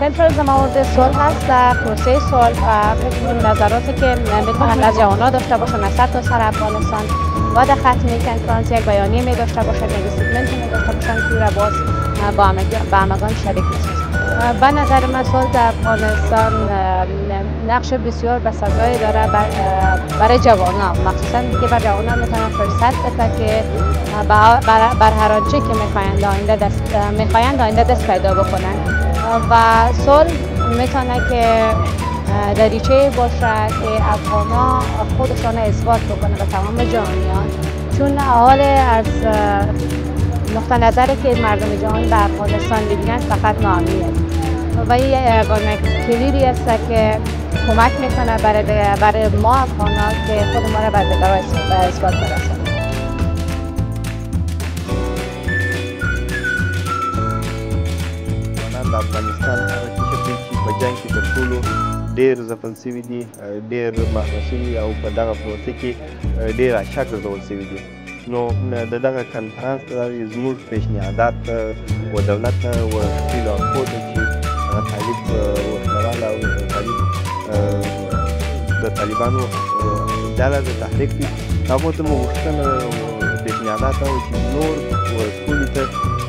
کنفرانس در مورد صلح هست و پروسه صلح و فکر نظراتی که میتونن از جوانان داشته باشن از سر تا سر افغانستان و در ختم کنفرانس یک بیانیه می داشته باشن، یک استیتمنت می داشته باشن که را باز با همگان شریک می‌سازن. به نظر من صلح در افغانستان نقش بسیار بسزایی داره برای جوانان، مخصوصا دیگه برای جوانان میتونن فرصت بده که بر هر آنچه که میخواهند آینده دست پیدا بکنن و صلح میتونه که دریچه باشه که افغانا خودشان اثبات بکنه به تمام جهانیان، چون حال از نقطه نظری که مردم جهان به افغانستان ببینند فقط ناامنیه و این یگانه کلیدی است که کمک میکنه برای ما افغانا که خود ما را به اثبات برسانیم. د افغانستان هغه شکل چې په جنګ کې تر ټولو ډېر ځپل سوي دي، ډېر محوه سوي او په دغه پروسه کې ډېر اشک ګرځول سوي دي. نو د دغه کنفرانس ته زموږ پیشنهادات و دولت ته ورښتي لارښود چې هغه طالب وسلوال او د طالبانو ډله د تحریک دي، هغو ته مو غوښتنه پیشنهادات وو چې نور ورسولي ته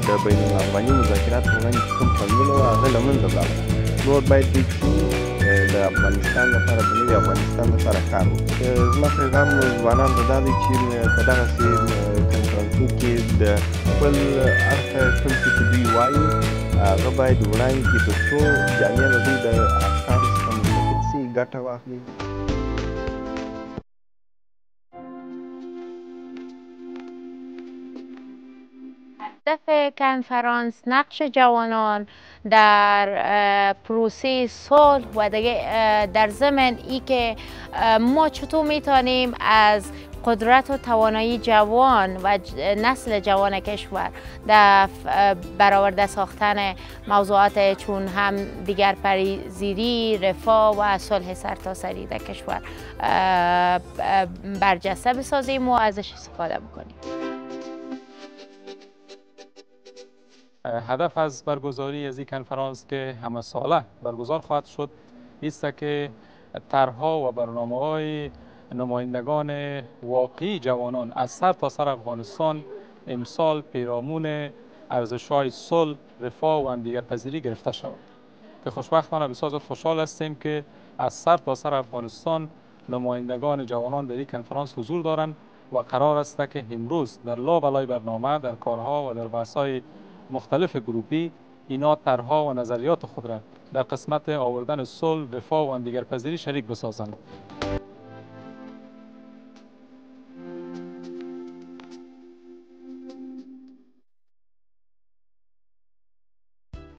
د بین الافغاني مذاکراتو په وړاندې چې کوم خنډونه وو هغه له منځه ولاړل. نور باید دوی د افغانستان لپاره د نوي افغانستان لپاره کار وکړي. زما پیغام ځوانانو ته دا دی چې په دغسې کنفرانسونو کې د خپل اړخه کوم څه چې دوی وایي هغه باید وړاندې کړي تر څو جامعه د دوی د افکارو څخه مستفید شي، ګټه واخلي. هدف کنفرانس نقش جوانان در پروسه صلح و در ضمن ای که ما چطور میتونیم از قدرت و توانایی جوان و نسل جوان کشور در برآورده ساختن موضوعات چون هم دیگر پذیری، رفاه و صلح سرتاسری در کشور برجسته بسازیم و ازش استفاده بکنیم. هدف از برگزاری از این کنفرانس که همه ساله برگزار خواهد شد است که طرح‌ها و برنامه‌های نمایندگان واقعی جوانان از سر تا سر افغانستان امسال پیرامون ارزش‌های صلح، رفاه و همدیگرپذیری گرفته شود. که خوشبختانه بسیار خوشحال هستیم که از سر تا سر افغانستان نمایندگان جوانان در این کنفرانس حضور دارند و قرار است که امروز در لابلای برنامه، در کارها و در بحث‌های مختلف گروپی اینا طرح‌ها و نظریات خود را در قسمت آوردن صلح، رفاه و همدیگرپذیری شریک بسازند.